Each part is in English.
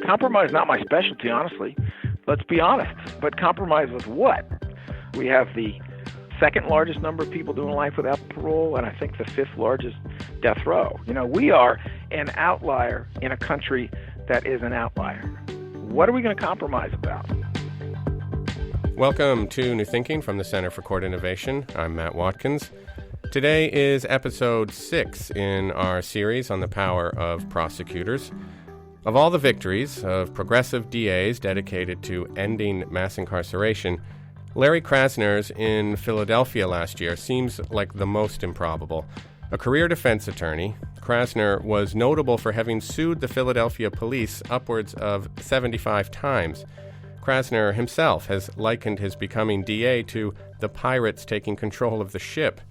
Compromise not my specialty, honestly. Let's be honest. But compromise with what? We have the second largest number of people doing life without parole, and I think the fifth largest death row. We are an outlier in a country that is an outlier. What are we going to compromise about? Welcome to New Thinking from the Center for Court Innovation. I'm Matt Watkins. Today is episode 6 in our series on the power of prosecutors. Of all the victories of progressive DAs dedicated to ending mass incarceration, Larry Krasner's in Philadelphia last year seems like the most improbable. A career defense attorney, Krasner was notable for having sued the Philadelphia police upwards of 75 times. Krasner himself has likened his becoming DA to the pirates taking control of the ship.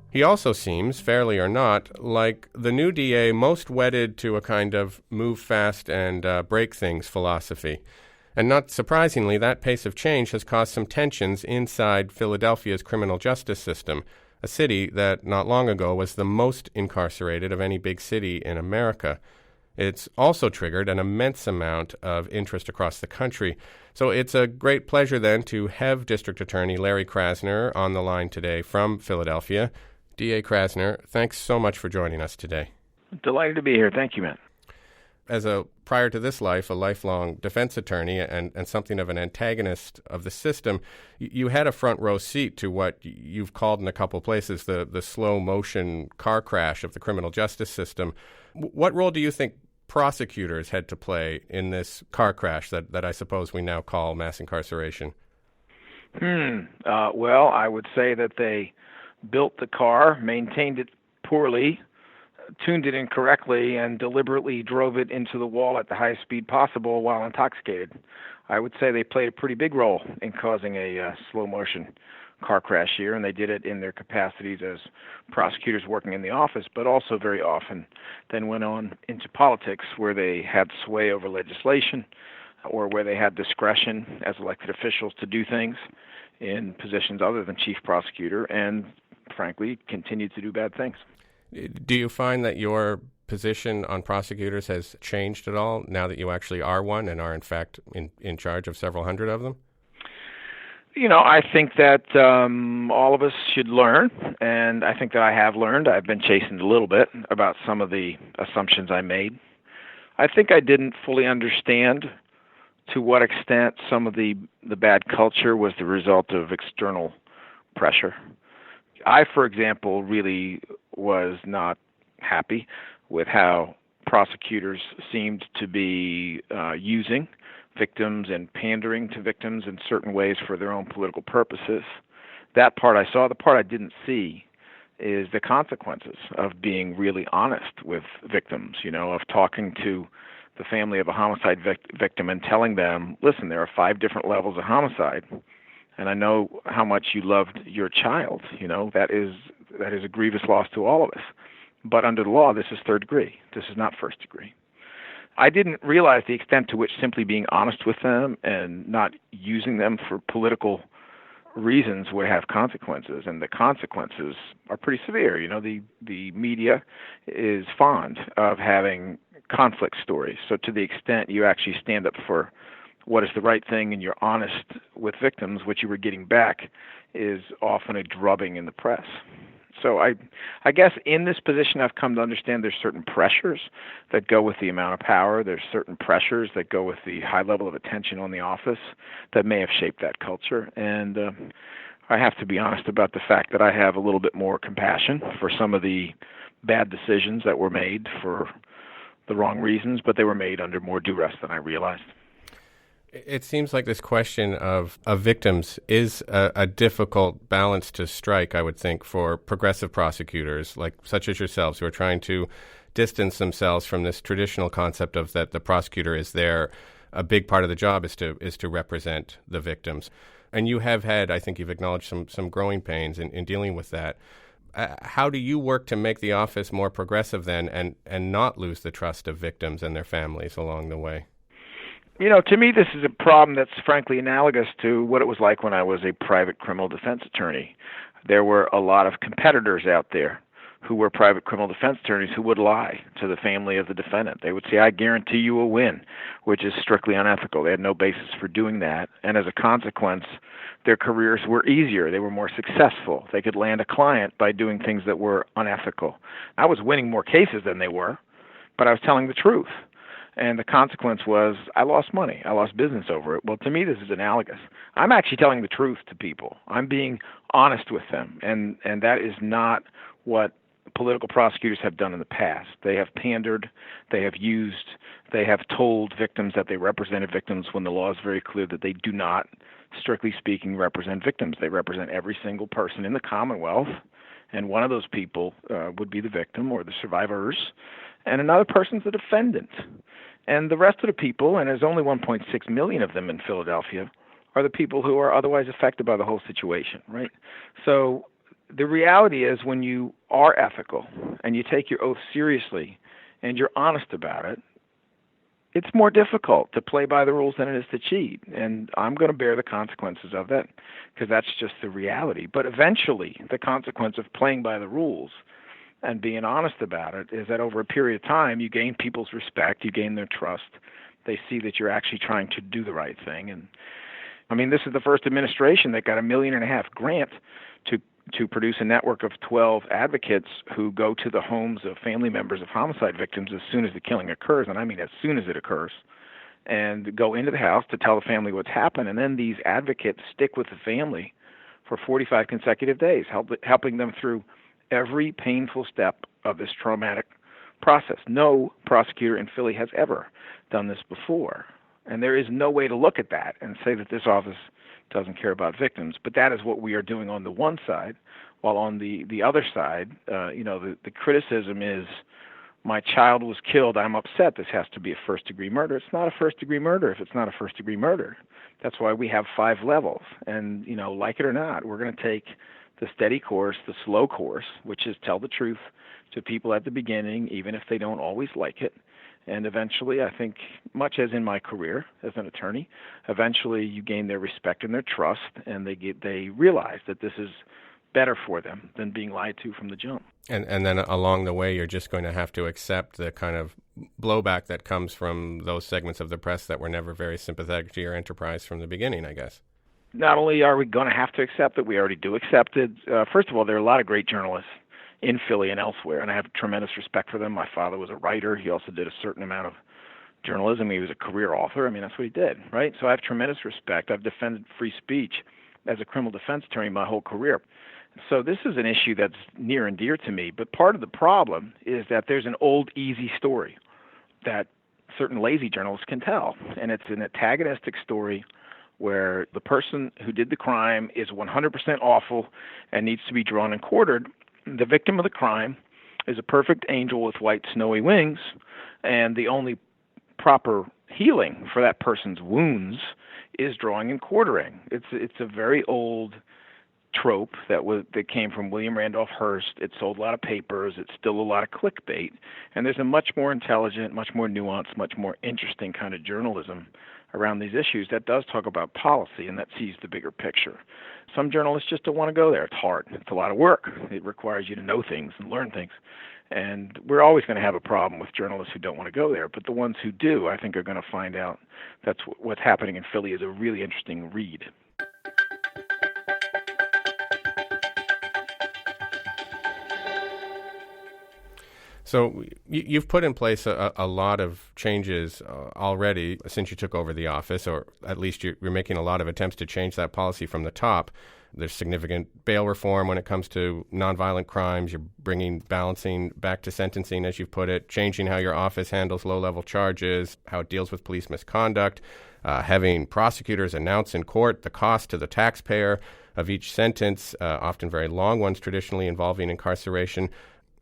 He also seems, fairly or not, like the new DA most wedded to a kind of move fast and break things philosophy. And not surprisingly, that pace of change has caused some tensions inside Philadelphia's criminal justice system, a city that not long ago was the most incarcerated of any big city in America. It's also triggered an immense amount of interest across the country. So it's a great pleasure then to have District Attorney Larry Krasner on the line today from Philadelphia. DA Krasner, thanks so much for joining us today. Delighted to be here. Thank you, Matt. As prior to this life, a lifelong defense attorney and something of an antagonist of the system, you had a front row seat to what you've called in a couple places the slow motion car crash of the criminal justice system. What role do you think prosecutors had to play in this car crash that I suppose we now call mass incarceration? Well, I would say that they built the car, maintained it poorly, tuned it incorrectly, and deliberately drove it into the wall at the highest speed possible while intoxicated. I would say they played a pretty big role in causing a slow-motion car crash here, and they did it in their capacities as prosecutors working in the office, but also very often then went on into politics where they had sway over legislation or where they had discretion as elected officials to do things in positions other than chief prosecutor and, frankly, continued to do bad things. Do you find that your position on prosecutors has changed at all now that you actually are one and are, in fact, in charge of several hundred of them? I think that all of us should learn, and I think that I have learned. I've been chastened a little bit about some of the assumptions I made. I think I didn't fully understand to what extent some of the bad culture was the result of external pressure. I, for example, really was not happy with how prosecutors seemed to be using victims and pandering to victims in certain ways for their own political purposes. That part I saw. The part I didn't see is the consequences of being really honest with victims, of talking to the family of a homicide victim and telling them, listen, there are 5 different levels of homicide, and I know how much you loved your child. That is a grievous loss to all of us. But under the law, this is 3rd degree. This is not 1st degree. I didn't realize the extent to which simply being honest with them and not using them for political reasons would have consequences, and the consequences are pretty severe. The media is fond of having conflict stories. So to the extent you actually stand up for what is the right thing and you're honest with victims, what you were getting back is often a drubbing in the press. So I guess in this position I've come to understand there's certain pressures that go with the amount of power. There's certain pressures that go with the high level of attention on the office that may have shaped that culture. And I have to be honest about the fact that I have a little bit more compassion for some of the bad decisions that were made for the wrong reasons, but they were made under more duress than I realized. It seems like this question of victims is a difficult balance to strike, I would think, for progressive prosecutors, such as yourselves, who are trying to distance themselves from this traditional concept of that the prosecutor is there. A big part of the job is to represent the victims. And you have had, I think you've acknowledged some growing pains in dealing with that. How do you work to make the office more progressive then and not lose the trust of victims and their families along the way? To me, this is a problem that's frankly analogous to what it was like when I was a private criminal defense attorney. There were a lot of competitors out there who were private criminal defense attorneys who would lie to the family of the defendant. They would say, I guarantee you a win, which is strictly unethical. They had no basis for doing that. And as a consequence, their careers were easier. They were more successful. They could land a client by doing things that were unethical. I was winning more cases than they were, but I was telling the truth. And the consequence was I lost money. I lost business over it. Well, to me, this is analogous. I'm actually telling the truth to people. I'm being honest with them. And that is not what political prosecutors have done in the past. They have pandered, they have told victims that they represented victims when the law is very clear that they do not, strictly speaking, represent victims. They represent every single person in the Commonwealth, and one of those people would be the victim or the survivors, and another person's the defendant. And the rest of the people, and there's only 1.6 million of them in Philadelphia, are the people who are otherwise affected by the whole situation, right? So the reality is when you are ethical and you take your oath seriously and you're honest about it, it's more difficult to play by the rules than it is to cheat. And I'm going to bear the consequences of that because that's just the reality. But eventually, the consequence of playing by the rules and being honest about it is that over a period of time, you gain people's respect, you gain their trust. They see that you're actually trying to do the right thing. And I mean, this is the first administration that got $1.5 million grant to produce a network of 12 advocates who go to the homes of family members of homicide victims as soon as the killing occurs, and I mean as soon as it occurs, and go into the house to tell the family what's happened. And then these advocates stick with the family for 45 consecutive days, helping them through every painful step of this traumatic process. No prosecutor in Philly has ever done this before. And there is no way to look at that and say that this office doesn't care about victims. But that is what we are doing on the one side, while on the other side, the criticism is, my child was killed, I'm upset, this has to be a first-degree murder. It's not a first-degree murder if it's not a first-degree murder. That's why we have 5 levels. And, like it or not, we're going to take the steady course, the slow course, which is tell the truth to people at the beginning, even if they don't always like it. And eventually, I think, much as in my career as an attorney, eventually you gain their respect and their trust, and they realize that this is better for them than being lied to from the jump. And then along the way, you're just going to have to accept the kind of blowback that comes from those segments of the press that were never very sympathetic to your enterprise from the beginning, I guess. Not only are we going to have to accept it, we already do accept it. First of all, there are a lot of great journalists in Philly and elsewhere, and I have tremendous respect for them. My father was a writer. He also did a certain amount of journalism. He was a career author. I mean, that's what he did, right? So I have tremendous respect. I've defended free speech as a criminal defense attorney my whole career. So this is an issue that's near and dear to me. But part of the problem is that there's an old, easy story that certain lazy journalists can tell, and it's an antagonistic story where the person who did the crime is 100% awful and needs to be drawn and quartered. The victim of the crime is a perfect angel with white snowy wings, and the only proper healing for that person's wounds is drawing and quartering. It's a very old trope that came from William Randolph Hearst. It sold a lot of papers. It's still a lot of clickbait. And there's a much more intelligent, much more nuanced, much more interesting kind of journalism around these issues that does talk about policy and that sees the bigger picture. Some journalists just don't want to go there. It's hard. It's a lot of work. It requires you to know things and learn things. And we're always going to have a problem with journalists who don't want to go there. But the ones who do, I think, are going to find out that's what's happening in Philly is a really interesting read. So you've put in place a lot of changes already since you took over the office, or at least you're making a lot of attempts to change that policy from the top. There's significant bail reform when it comes to nonviolent crimes. You're bringing balancing back to sentencing, as you've put it, changing how your office handles low-level charges, how it deals with police misconduct, having prosecutors announce in court the cost to the taxpayer of each sentence, often very long ones traditionally involving incarceration.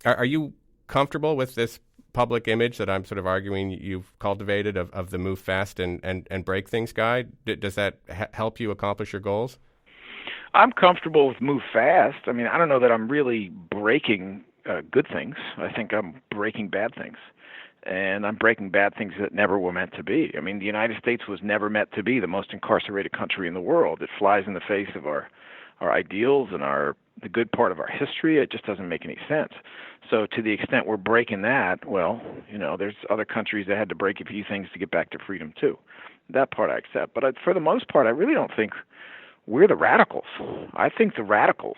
Are you comfortable with this public image that I'm sort of arguing you've cultivated of the move fast and break things guy? Does that help you accomplish your goals? I'm comfortable with move fast. I mean, I don't know that I'm really breaking good things. I think I'm breaking bad things. And I'm breaking bad things that never were meant to be. I mean, the United States was never meant to be the most incarcerated country in the world. It flies in the face of our ideals and our the good part of our history. It just doesn't make any sense. So to the extent we're breaking that, well, there's other countries that had to break a few things to get back to freedom too. That part I accept. But for the most part, I really don't think we're the radicals. I think the radicals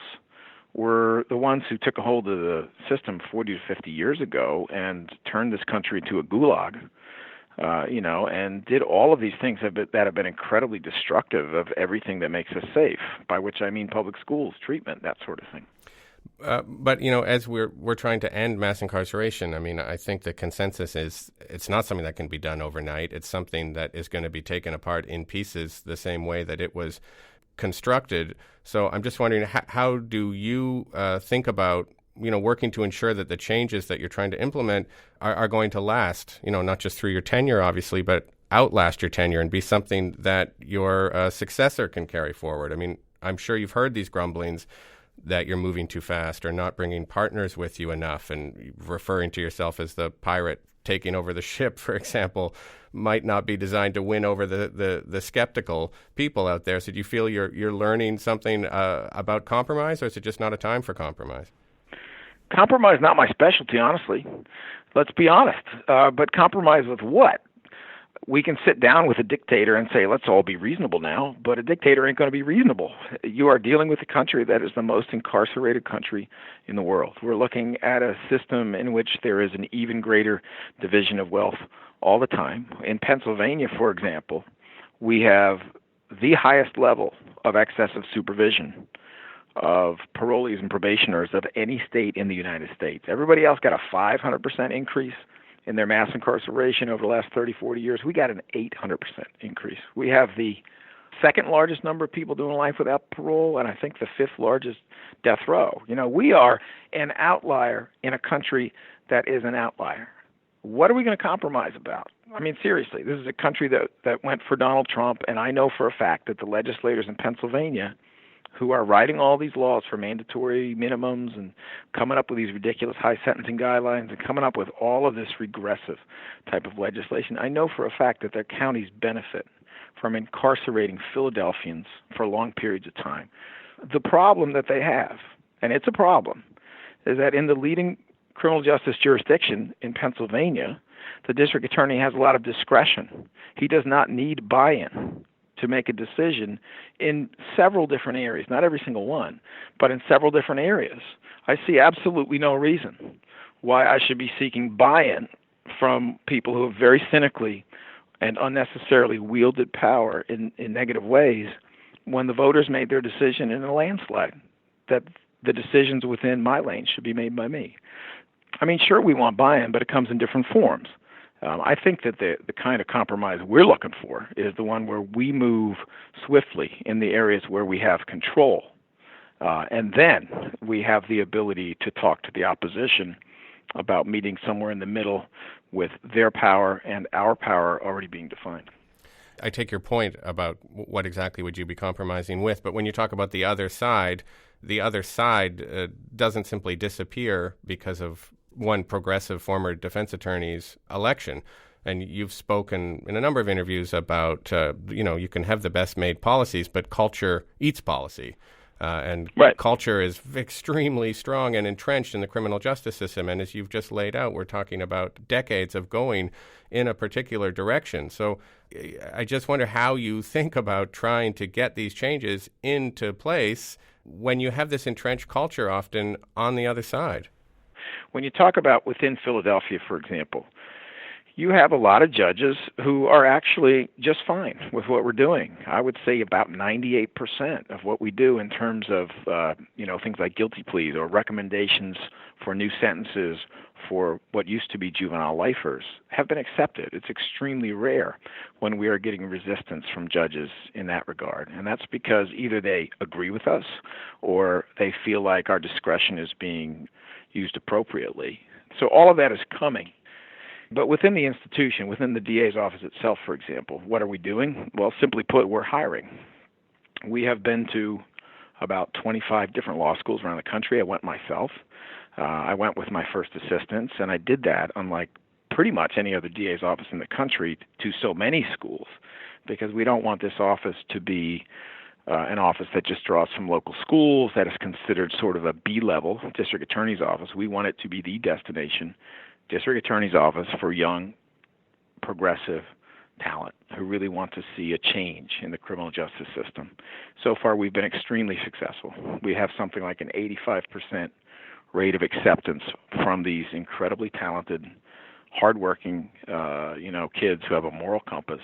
were the ones who took a hold of the system 40 to 50 years ago and turned this country into a gulag, and did all of these things that have been incredibly destructive of everything that makes us safe, by which I mean public schools, treatment, that sort of thing. But as we're trying to end mass incarceration, I mean, I think the consensus is it's not something that can be done overnight. It's something that is going to be taken apart in pieces the same way that it was constructed. So I'm just wondering, how do you think about working to ensure that the changes that you're trying to implement are going to last, not just through your tenure, obviously, but outlast your tenure and be something that your successor can carry forward? I mean, I'm sure you've heard these grumblings that you're moving too fast or not bringing partners with you enough, and referring to yourself as the pirate taking over the ship, for example, might not be designed to win over the skeptical people out there. So do you feel you're learning something about compromise, or is it just not a time for compromise? Compromise is not my specialty, honestly. Let's be honest. But compromise with what? We can sit down with a dictator and say, let's all be reasonable now, but a dictator ain't going to be reasonable. You are dealing with a country that is the most incarcerated country in the world. We're looking at a system in which there is an even greater division of wealth all the time. In Pennsylvania, for example, we have the highest level of excessive supervision of parolees and probationers of any state in the United States. Everybody else got a 500% increase in their mass incarceration over the last 30, 40 years. We got an 800% increase. We have the second largest number of people doing life without parole, and I think the fifth largest death row. We are an outlier in a country that is an outlier. What are we going to compromise about? I mean, seriously, this is a country that went for Donald Trump, and I know for a fact that the legislators in Pennsylvania who are writing all these laws for mandatory minimums and coming up with these ridiculous high sentencing guidelines and coming up with all of this regressive type of legislation, I know for a fact that their counties benefit from incarcerating Philadelphians for long periods of time. The problem that they have, and it's a problem, is that in the leading criminal justice jurisdiction in Pennsylvania, the district attorney has a lot of discretion. He does not need buy-in to make a decision in several different areas, not every single one, but in several different areas. I see absolutely no reason why I should be seeking buy-in from people who have very cynically and unnecessarily wielded power in negative ways when the voters made their decision in a landslide, that the decisions within my lane should be made by me. I mean, sure, we want buy-in, but it comes in different forms. I think that the kind of compromise we're looking for is the one where we move swiftly in the areas where we have control. And then we have the ability to talk to the opposition about meeting somewhere in the middle with their power and our power already being defined. I take your point about what exactly would you be compromising with, but when you talk about the other side doesn't simply disappear because of one progressive former defense attorney's election. And you've spoken in a number of interviews about, you can have the best made policies, but culture eats policy. And right. Culture is extremely strong and entrenched in the criminal justice system. And as you've just laid out, we're talking about decades of going in a particular direction. So I just wonder how you think about trying to get these changes into place when you have this entrenched culture often on the other side. When you talk about within Philadelphia, for example, you have a lot of judges who are actually just fine with what we're doing. I would say about 98% of what we do in terms of, things like guilty pleas or recommendations for new sentences for what used to be juvenile lifers have been accepted. It's extremely rare when we are getting resistance from judges in that regard. And that's because either they agree with us or they feel like our discretion is being used appropriately. So all of that is coming. But within the institution, within the DA's office itself, for example, what are we doing? Well, simply put, we're hiring. We have been to about 25 different law schools around the country. I went myself. I went with my first assistants, and I did that, unlike pretty much any other DA's office in the country, to so many schools, because we don't want this office to be an office that just draws from local schools, that is considered sort of a B-level district attorney's office. We want it to be the destination district attorney's office for young, progressive talent who really want to see a change in the criminal justice system. So far, we've been extremely successful. We have something like an 85% rate of acceptance from these incredibly talented, hardworking, kids who have a moral compass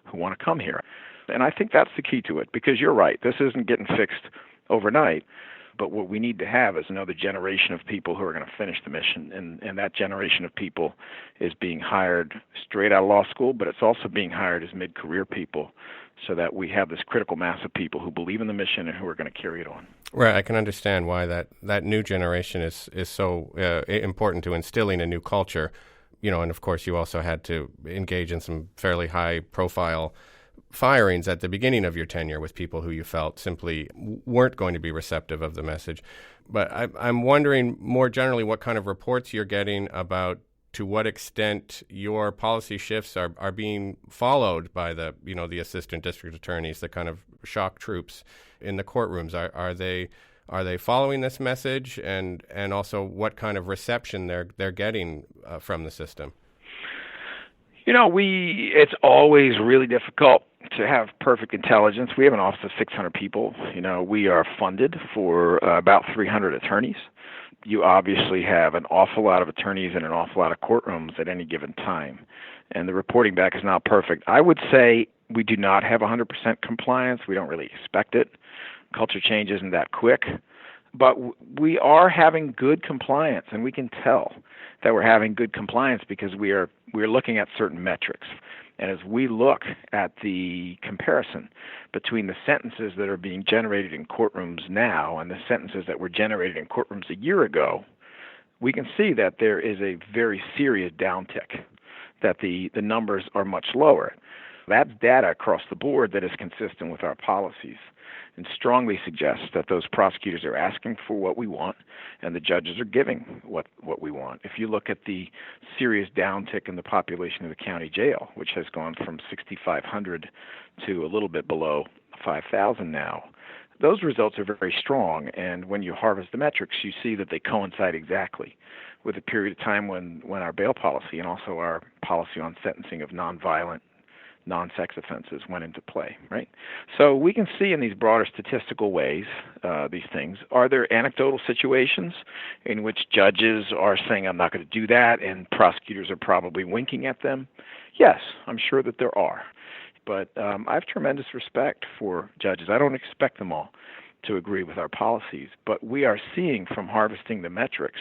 who want to come here. And I think that's the key to it, because you're right. This isn't getting fixed overnight. But what we need to have is another generation of people who are going to finish the mission. And that generation of people is being hired straight out of law school, but it's also being hired as mid-career people so that we have this critical mass of people who believe in the mission and who are going to carry it on. Right. I can understand why that new generation is so important to instilling a new culture. And of course, you also had to engage in some fairly high-profile firings at the beginning of your tenure with people who you felt simply weren't going to be receptive of the message. But I'm wondering more generally what kind of reports you're getting about to what extent your policy shifts are being followed by the assistant district attorneys, the kind of shock troops in the courtrooms. Are they following this message, and also what kind of reception they're getting from the system? It's always really difficult to have perfect intelligence. We have an office of 600 people. We are funded for about 300 attorneys. You obviously have an awful lot of attorneys and an awful lot of courtrooms at any given time. And the reporting back is not perfect. I would say we do not have 100% compliance. We don't really expect it. Culture change isn't that quick. But we are having good compliance, and we can tell that we're having good compliance because we're looking at certain metrics. And as we look at the comparison between the sentences that are being generated in courtrooms now and the sentences that were generated in courtrooms a year ago, we can see that there is a very serious downtick, that the numbers are much lower. That's data across the board that is consistent with our policies and strongly suggests that those prosecutors are asking for what we want and the judges are giving what we want. If you look at the serious downtick in the population of the county jail, which has gone from 6,500 to a little bit below 5,000 now, those results are very strong. And when you harvest the metrics, you see that they coincide exactly with a period of time when our bail policy and also our policy on sentencing of nonviolent non-sex offenses went into play, right? So we can see in these broader statistical ways these things. Are there anecdotal situations in which judges are saying, I'm not going to do that, and prosecutors are probably winking at them? Yes, I'm sure that there are. But I have tremendous respect for judges. I don't expect them all to agree with our policies, but we are seeing from harvesting the metrics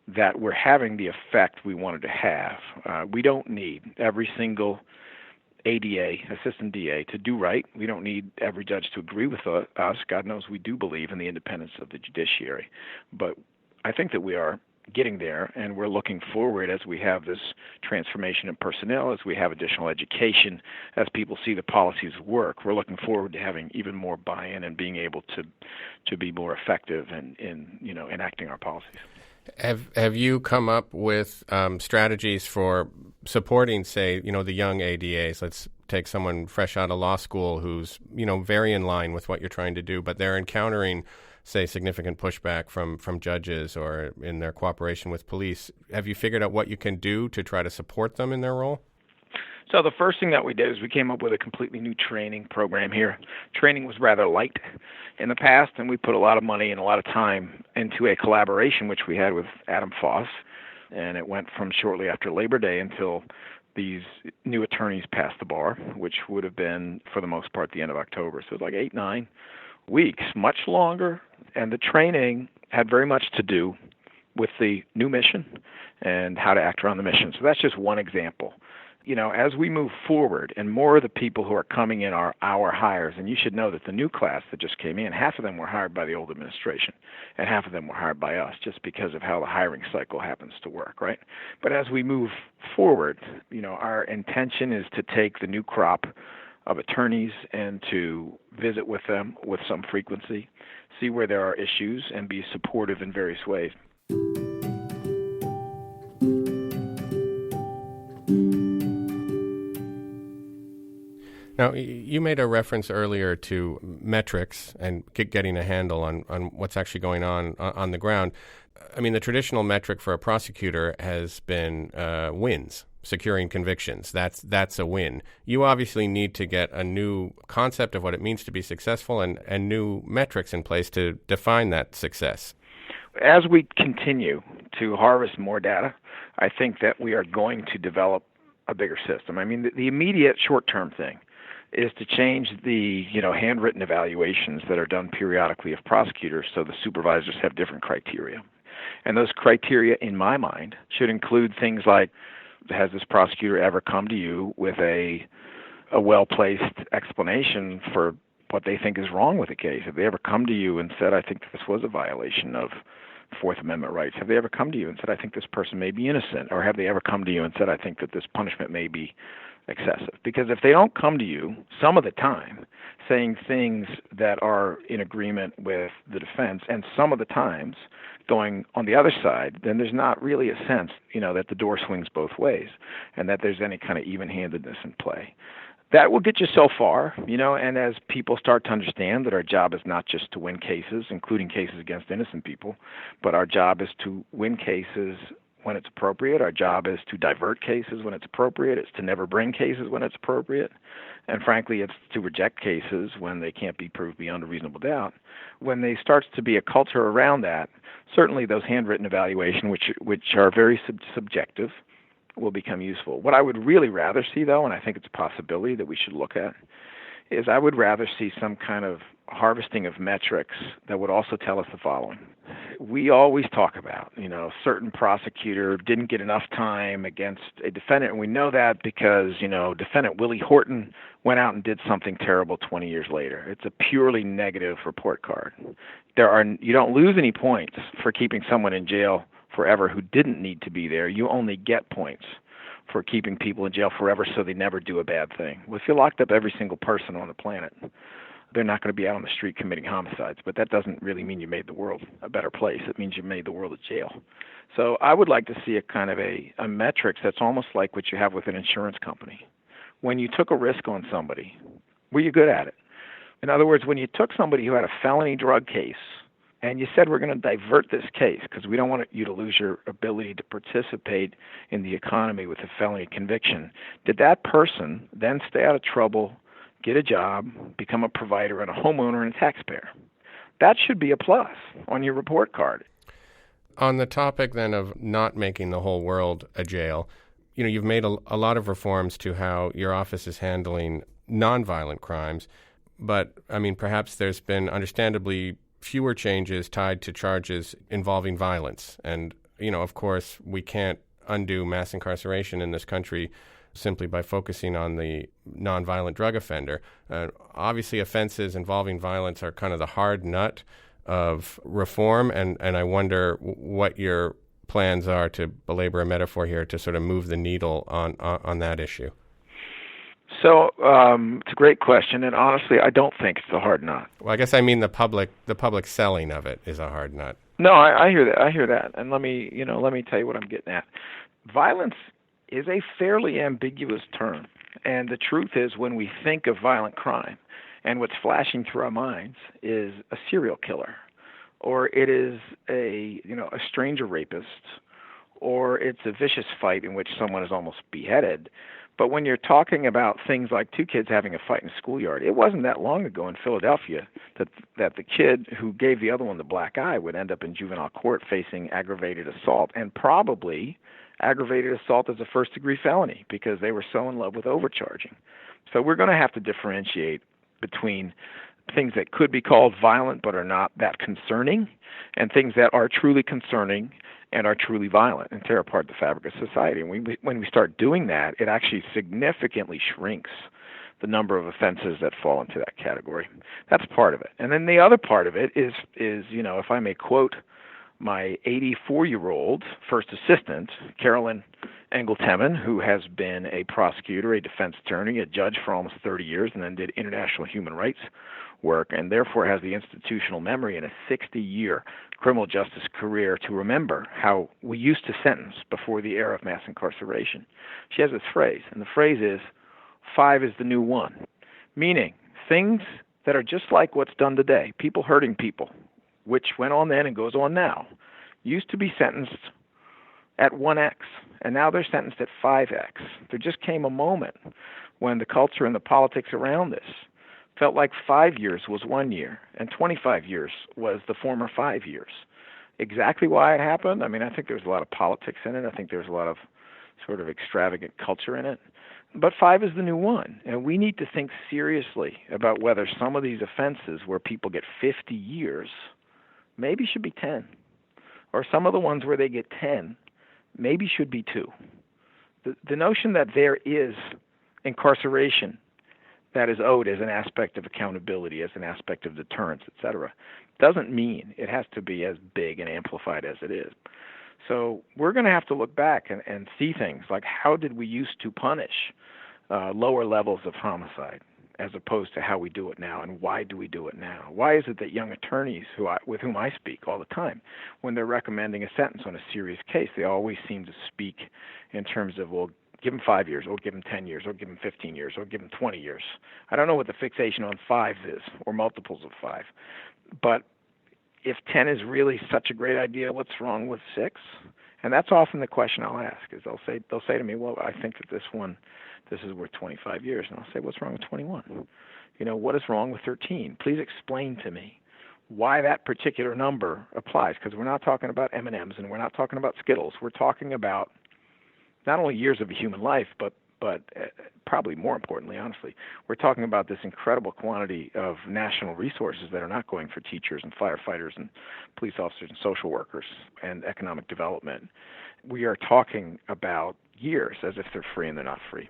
that we're having the effect we wanted to have. We don't need every single ADA, assistant DA, to do right. We don't need every judge to agree with us. God knows we do believe in the independence of the judiciary. But I think that we are getting there, and we're looking forward as we have this transformation in personnel, as we have additional education, as people see the policies work. We're looking forward to having even more buy-in and being able to be more effective in enacting our policies. Have you come up with strategies for supporting, say, the young ADAs? Let's take someone fresh out of law school who's, very in line with what you're trying to do, but they're encountering, say, significant pushback from judges or in their cooperation with police. Have you figured out what you can do to try to support them in their role? So the first thing that we did is we came up with a completely new training program here. Training was rather light in the past, and we put a lot of money and a lot of time into a collaboration which we had with Adam Foss, and it went from shortly after Labor Day until these new attorneys passed the bar, which would have been, for the most part, the end of October. So it was like 8-9 weeks, much longer, and the training had very much to do with the new mission and how to act around the mission. So that's just one example. As we move forward and more of the people who are coming in are our hires, and you should know that the new class that just came in, half of them were hired by the old administration and half of them were hired by us just because of how the hiring cycle happens to work, right? But as we move forward, our intention is to take the new crop of attorneys and to visit with them with some frequency, see where there are issues, and be supportive in various ways. Now, you made a reference earlier to metrics and getting a handle on what's actually going on the ground. I mean, the traditional metric for a prosecutor has been wins, securing convictions. That's a win. You obviously need to get a new concept of what it means to be successful and new metrics in place to define that success. As we continue to harvest more data, I think that we are going to develop a bigger system. I mean, the immediate short-term thing is to change the handwritten evaluations that are done periodically of prosecutors so the supervisors have different criteria. And those criteria, in my mind, should include things like, has this prosecutor ever come to you with a well-placed explanation for what they think is wrong with the case? Have they ever come to you and said, I think this was a violation of Fourth Amendment rights? Have they ever come to you and said, I think this person may be innocent? Or have they ever come to you and said, I think that this punishment may be excessive? Because if they don't come to you some of the time saying things that are in agreement with the defense and some of the times going on the other side, then there's not really a sense, that the door swings both ways and that there's any kind of even-handedness in play. That will get you so far, and as people start to understand that our job is not just to win cases, including cases against innocent people, but our job is to win cases when it's appropriate. Our job is to divert cases when it's appropriate. It's to never bring cases when it's appropriate. And frankly, it's to reject cases when they can't be proved beyond a reasonable doubt. When there starts to be a culture around that, certainly those handwritten evaluations, which are very subjective, will become useful. What I would really rather see, though, and I think it's a possibility that we should look at, is I would rather see some kind of harvesting of metrics that would also tell us the following. We always talk about, certain prosecutor didn't get enough time against a defendant, and we know that because, defendant Willie Horton went out and did something terrible 20 years later. It's a purely negative report card. You don't lose any points for keeping someone in jail forever who didn't need to be there. You only get points for keeping people in jail forever so they never do a bad thing. Well, if you locked up every single person on the planet, they're not going to be out on the street committing homicides, but that doesn't really mean you made the world a better place. It means you made the world a jail. So I would like to see a kind of a metrics that's almost like what you have with an insurance company. When you took a risk on somebody, were you good at it? In other words, when you took somebody who had a felony drug case and you said, we're going to divert this case because we don't want you to lose your ability to participate in the economy with a felony conviction, did that person then stay out of trouble, get a job, become a provider and a homeowner and a taxpayer? That should be a plus on your report card. On the topic then of not making the whole world a jail, you've made a lot of reforms to how your office is handling nonviolent crimes, but perhaps there's been understandably fewer changes tied to charges involving violence. And, of course, we can't undo mass incarceration in this country simply by focusing on the nonviolent drug offender. Obviously, offenses involving violence are kind of the hard nut of reform, and I wonder what your plans are, to belabor a metaphor here, to sort of move the needle on that issue. So it's a great question, and honestly, I don't think it's a hard nut. Well, I guess I mean the public selling of it is a hard nut. No, I hear that. I hear that, and let me tell you what I'm getting at. Violence is a fairly ambiguous term, and the truth is, when we think of violent crime, and what's flashing through our minds is a serial killer, or it is a stranger rapist, or it's a vicious fight in which someone is almost beheaded. But when you're talking about things like two kids having a fight in a schoolyard, it wasn't that long ago in Philadelphia that the kid who gave the other one the black eye would end up in juvenile court facing aggravated assault, and probably aggravated assault as a first-degree felony because they were so in love with overcharging. So we're going to have to differentiate between things that could be called violent but are not that concerning, and things that are truly concerning and are truly violent and tear apart the fabric of society. And when we start doing that, it actually significantly shrinks the number of offenses that fall into that category. That's part of it. And then the other part of it is if I may quote my 84-year-old first assistant, Carolyn Engelteman, who has been a prosecutor, a defense attorney, a judge for almost 30 years, and then did international human rights work, and therefore has the institutional memory in a 60-year criminal justice career to remember how we used to sentence before the era of mass incarceration. She has this phrase, and the phrase is, 5 is the new 1. meaning things that are just like what's done today, people hurting people, which went on then and goes on now, used to be sentenced at 1x, and now they're sentenced at 5x. There just came a moment when the culture and the politics around this felt like 5 years was 1 year and 25 years was the former 5 years. Exactly why it happened? I mean, I think there's a lot of politics in it. I think there's a lot of sort of extravagant culture in it. But 5 is the new 1, and we need to think seriously about whether some of these offenses where people get 50 years maybe should be 10, or some of the ones where they get 10 maybe should be 2. The notion that there is incarceration that is owed as an aspect of accountability, as an aspect of deterrence, etc., doesn't mean it has to be as big and amplified as it is. So we're going to have to look back and see things like, how did we used to punish lower levels of homicide as opposed to how we do it now, and why do we do it now? Why is it that young attorneys with whom I speak all the time, when they're recommending a sentence on a serious case, they always seem to speak in terms of, well, give him 5 years, or give him 10 years, or give him 15 years, or give him 20 years. I don't know what the fixation on 5 is, or multiples of 5. But if 10 is really such a great idea, what's wrong with 6? And that's often the question I'll ask, is they'll say to me, well, I think that this is worth 25 years. And I'll say, what's wrong with 21? What is wrong with 13? Please explain to me why that particular number applies, because we're not talking about M&Ms and we're not talking about Skittles. We're talking about not only years of a human life, but probably more importantly, honestly, we're talking about this incredible quantity of national resources that are not going for teachers and firefighters and police officers and social workers and economic development. We are talking about years as if they're free and they're not free.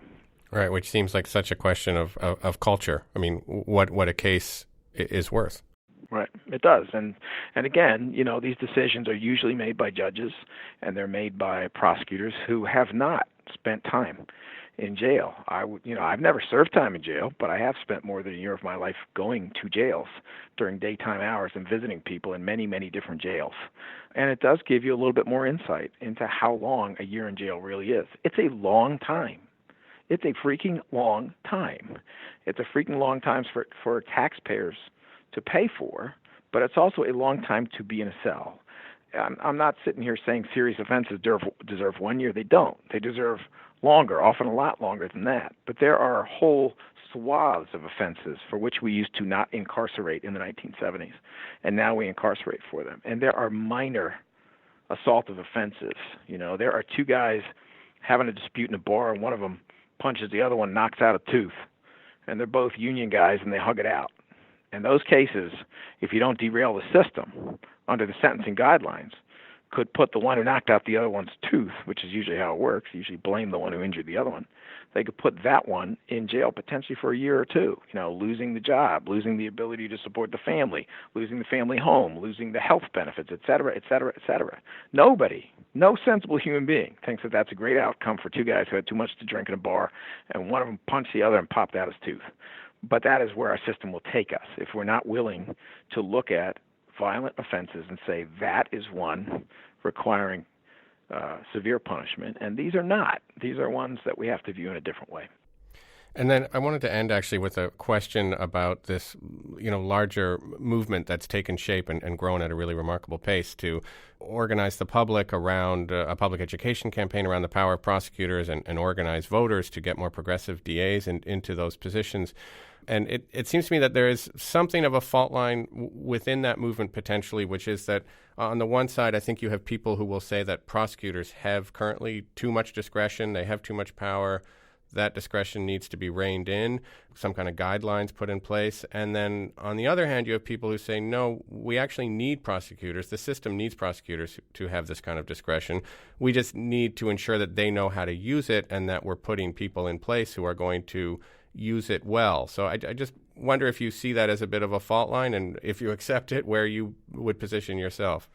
Right, which seems like such a question of culture. I mean, what a case is worth. Right, it does. And again, these decisions are usually made by judges, and they're made by prosecutors who have not spent time in jail. I've never served time in jail, but I have spent more than a year of my life going to jails during daytime hours and visiting people in many, many different jails. And it does give you a little bit more insight into how long a year in jail really is. It's a long time. It's a freaking long time. It's a freaking long time for taxpayers to pay for, but it's also a long time to be in a cell. I'm not sitting here saying serious offenses deserve 1 year. They don't. They deserve longer, often a lot longer than that. But there are whole swaths of offenses for which we used to not incarcerate in the 1970s, and now we incarcerate for them. And there are minor assaultive offenses. There are 2 guys having a dispute in a bar, and one of them punches the other one, knocks out a tooth, and they're both union guys, and they hug it out. In those cases, if you don't derail the system under the sentencing guidelines, could put the one who knocked out the other one's tooth, which is usually how it works, usually blame the one who injured the other one. They could put that one in jail potentially for a year or 2, losing the job, losing the ability to support the family, losing the family home, losing the health benefits, et cetera, et cetera, et cetera. Nobody, no sensible human being thinks that that's a great outcome for 2 guys who had too much to drink in a bar, and one of them punched the other and popped out his tooth. But that is where our system will take us if we're not willing to look at violent offenses and say that is one requiring severe punishment. And these are not. These are ones that we have to view in a different way. And then I wanted to end actually with a question about this, larger movement that's taken shape and grown at a really remarkable pace to organize the public around a public education campaign around the power of prosecutors and organize voters to get more progressive DAs into those positions. And it seems to me that there is something of a fault line within that movement potentially, which is that on the one side, I think you have people who will say that prosecutors have currently too much discretion, they have too much power, that discretion needs to be reined in, some kind of guidelines put in place. And then on the other hand, you have people who say, no, we actually need prosecutors. The system needs prosecutors to have this kind of discretion. We just need to ensure that they know how to use it and that we're putting people in place who are going to use it well. So I just wonder if you see that as a bit of a fault line, and if you accept it, where you would position yourself.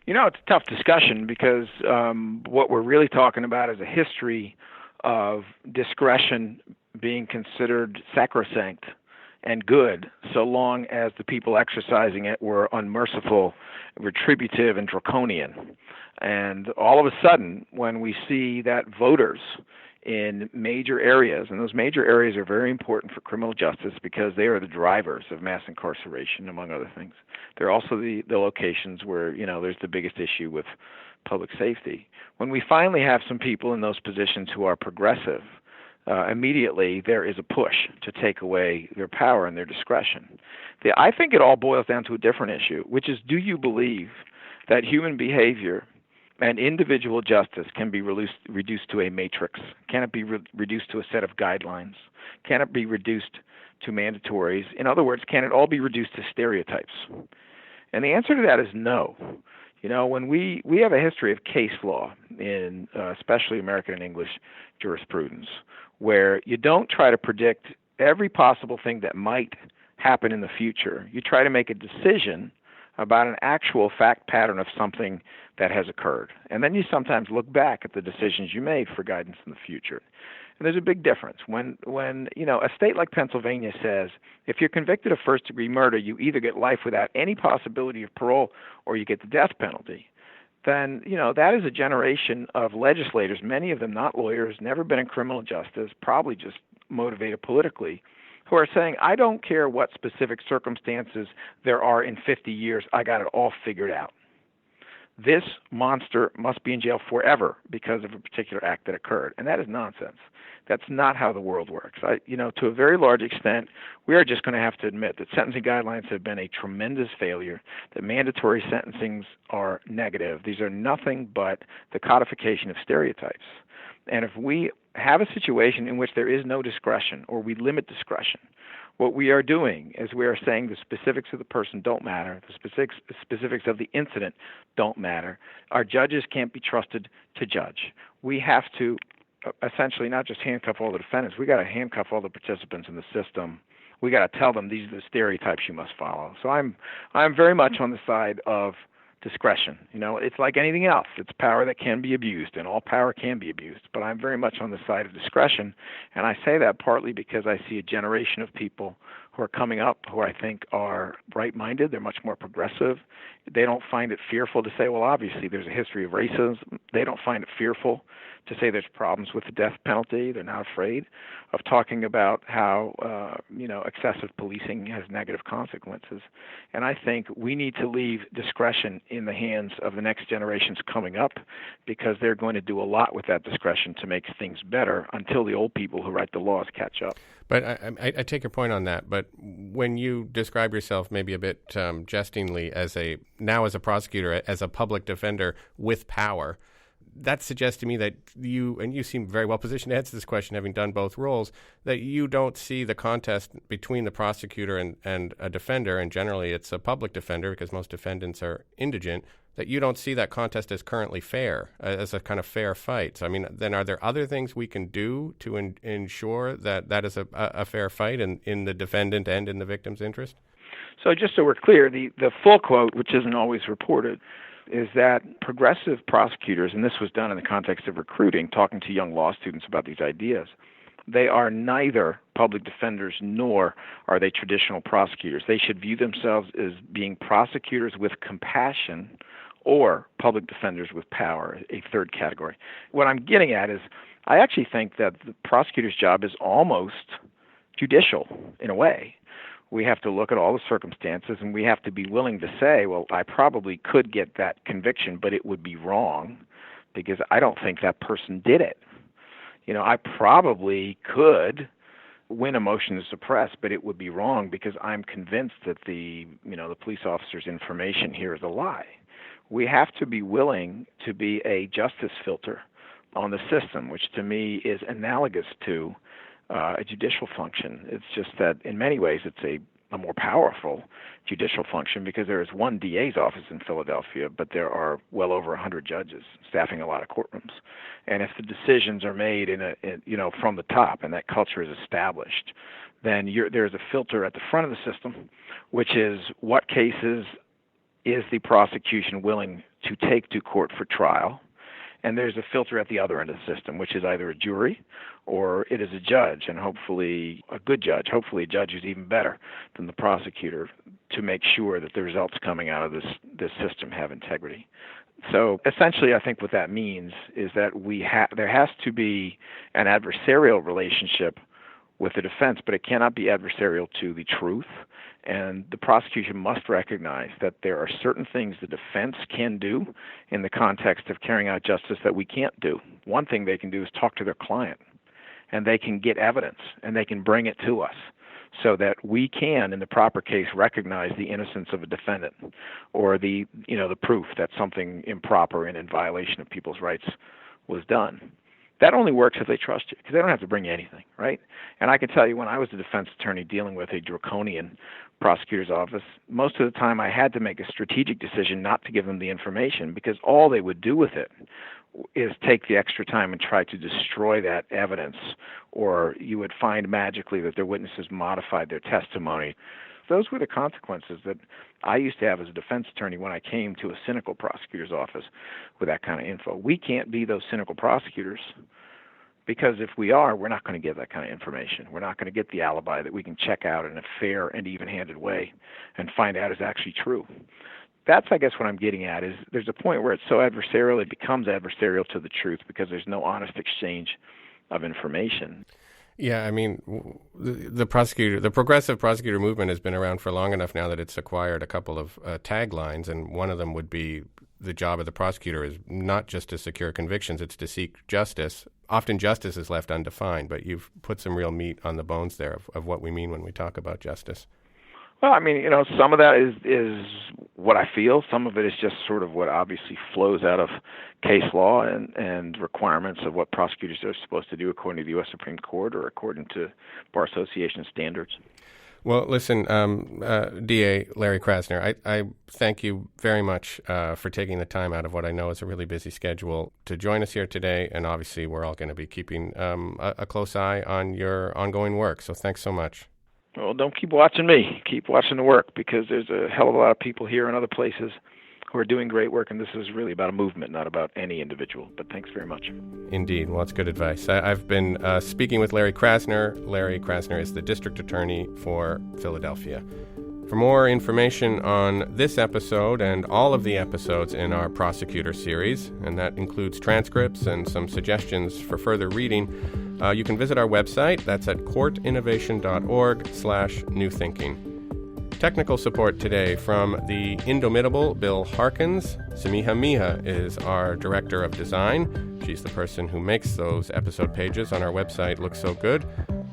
It's a tough discussion because what we're really talking about is a history of discretion being considered sacrosanct and good so long as the people exercising it were unmerciful, retributive, and draconian. And all of a sudden, when we see that voters in major areas, and those major areas are very important for criminal justice because they are the drivers of mass incarceration, among other things. They're also the locations where, there's the biggest issue with public safety. When we finally have some people in those positions who are progressive, immediately there is a push to take away their power and their discretion. I think it all boils down to a different issue, which is, do you believe that human behavior and individual justice can be reduced to a matrix? Can it be reduced to a set of guidelines? Can it be reduced to mandatories? In other words, can it all be reduced to stereotypes? And the answer to that is no. When we have a history of case law in especially American and English jurisprudence, where you don't try to predict every possible thing that might happen in the future. You try to make a decision about an actual fact pattern of something that has occurred. And then you sometimes look back at the decisions you made for guidance in the future. And there's a big difference. When a state like Pennsylvania says, if you're convicted of first-degree murder, you either get life without any possibility of parole or you get the death penalty, then, that is a generation of legislators, many of them not lawyers, never been in criminal justice, probably just motivated politically, who are saying, I don't care what specific circumstances there are in 50 years, I got it all figured out. This monster must be in jail forever because of a particular act that occurred. And that is nonsense. That's not how the world works. To a very large extent, we are just going to have to admit that sentencing guidelines have been a tremendous failure, that mandatory sentencings are negative. These are nothing but the codification of stereotypes. And if we have a situation in which there is no discretion or we limit discretion, what we are doing is we are saying the specifics of the person don't matter, the specifics of the incident don't matter. Our judges can't be trusted to judge. We have to essentially not just handcuff all the defendants, we got to handcuff all the participants in the system. We got to tell them these are the stereotypes you must follow. So I'm very much on the side of discretion. It's like anything else. It's power that can be abused, and all power can be abused. But I'm very much on the side of discretion, and I say that partly because I see a generation of people who are coming up who I think are right-minded. They're much more progressive. They don't find it fearful to say, well, obviously there's a history of racism. They don't find it fearful to say there's problems with the death penalty. They're not afraid of talking about how, excessive policing has negative consequences. And I think we need to leave discretion in the hands of the next generations coming up, because they're going to do a lot with that discretion to make things better until the old people who write the laws catch up. But I take your point on that. But when you describe yourself maybe a bit jestingly as a prosecutor, as a public defender with power, that suggests to me that you seem very well positioned to answer this question, having done both roles, that you don't see the contest between the prosecutor and a defender, and generally it's a public defender because most defendants are indigent, that you don't see that contest as currently fair, as a kind of fair fight. So, then are there other things we can do to ensure that is a fair fight in the defendant and in the victim's interest? So just so we're clear, the full quote, which isn't always reported, is that progressive prosecutors, and this was done in the context of recruiting, talking to young law students about these ideas, they are neither public defenders nor are they traditional prosecutors. They should view themselves as being prosecutors with compassion or public defenders with power, a third category. What I'm getting at is I actually think that the prosecutor's job is almost judicial in a way. We have to look at all the circumstances, and we have to be willing to say, well, I probably could get that conviction, but it would be wrong because I don't think that person did it. I probably could win a motion to suppress, but it would be wrong because I'm convinced that the police officer's information here is a lie. We have to be willing to be a justice filter on the system, which to me is analogous to a judicial function. It's just that in many ways it's a more powerful judicial function because there is one DA's office in Philadelphia, but there are well over 100 judges staffing a lot of courtrooms. And if the decisions are made from the top and that culture is established, then there's a filter at the front of the system, which is what cases is the prosecution willing to take to court for trial. And there's a filter at the other end of the system, which is either a jury or it is a judge, and hopefully a good judge, hopefully a judge who's even better than the prosecutor, to make sure that the results coming out of this system have integrity. So essentially, I think what that means is that there has to be an adversarial relationship with the defense, but it cannot be adversarial to the truth. And the prosecution must recognize that there are certain things the defense can do in the context of carrying out justice that we can't do. One thing they can do is talk to their client, and they can get evidence, and they can bring it to us so that we can, in the proper case, recognize the innocence of a defendant or the proof that something improper and in violation of people's rights was done. That only works if they trust you, because they don't have to bring you anything, right? And I can tell you, when I was a defense attorney dealing with a draconian prosecutor's office, most of the time I had to make a strategic decision not to give them the information, because all they would do with it is take the extra time and try to destroy that evidence, or you would find magically that their witnesses modified their testimony. Those were the consequences that I used to have as a defense attorney when I came to a cynical prosecutor's office with that kind of info. We can't be those cynical prosecutors, because if we are, we're not going to give that kind of information. We're not going to get the alibi that we can check out in a fair and even-handed way and find out is actually true. That's, I guess, what I'm getting at, is there's a point where it's so adversarial it becomes adversarial to the truth because there's no honest exchange of information. Yeah, I mean, the progressive prosecutor movement has been around for long enough now that it's acquired a couple of taglines, and one of them would be the job of the prosecutor is not just to secure convictions, it's to seek justice. Often justice is left undefined, but you've put some real meat on the bones there of what we mean when we talk about justice. Well, I mean, some of that is what I feel. Some of it is just sort of what obviously flows out of case law and requirements of what prosecutors are supposed to do according to the U.S. Supreme Court or according to Bar Association standards. Well, listen, DA Larry Krasner, I thank you very much for taking the time out of what I know is a really busy schedule to join us here today, and obviously we're all going to be keeping a close eye on your ongoing work, so thanks so much. Well, don't keep watching me. Keep watching the work, because there's a hell of a lot of people here and other places who are doing great work, and this is really about a movement, not about any individual. But thanks very much. Indeed. Well, that's good advice. I've been speaking with Larry Krasner. Larry Krasner is the district attorney for Philadelphia. For more information on this episode and all of the episodes in our Prosecutor series, and that includes transcripts and some suggestions for further reading, you can visit our website. That's at courtinnovation.org/newthinking. Technical support today from the indomitable Bill Harkins. Samiha Miha is our director of design. She's the person who makes those episode pages on our website look so good.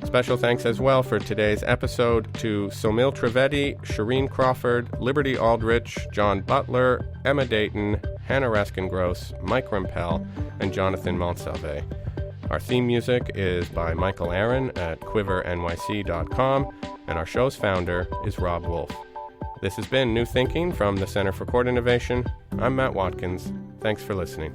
Special thanks as well for today's episode to Somil Trivedi, Shireen Crawford, Liberty Aldrich, John Butler, Emma Dayton, Hannah Raskin-Gross, Mike Rempel, and Jonathan Montsalve. Our theme music is by Michael Aaron at quivernyc.com, and our show's founder is Rob Wolf. This has been New Thinking from the Center for Court Innovation. I'm Matt Watkins. Thanks for listening.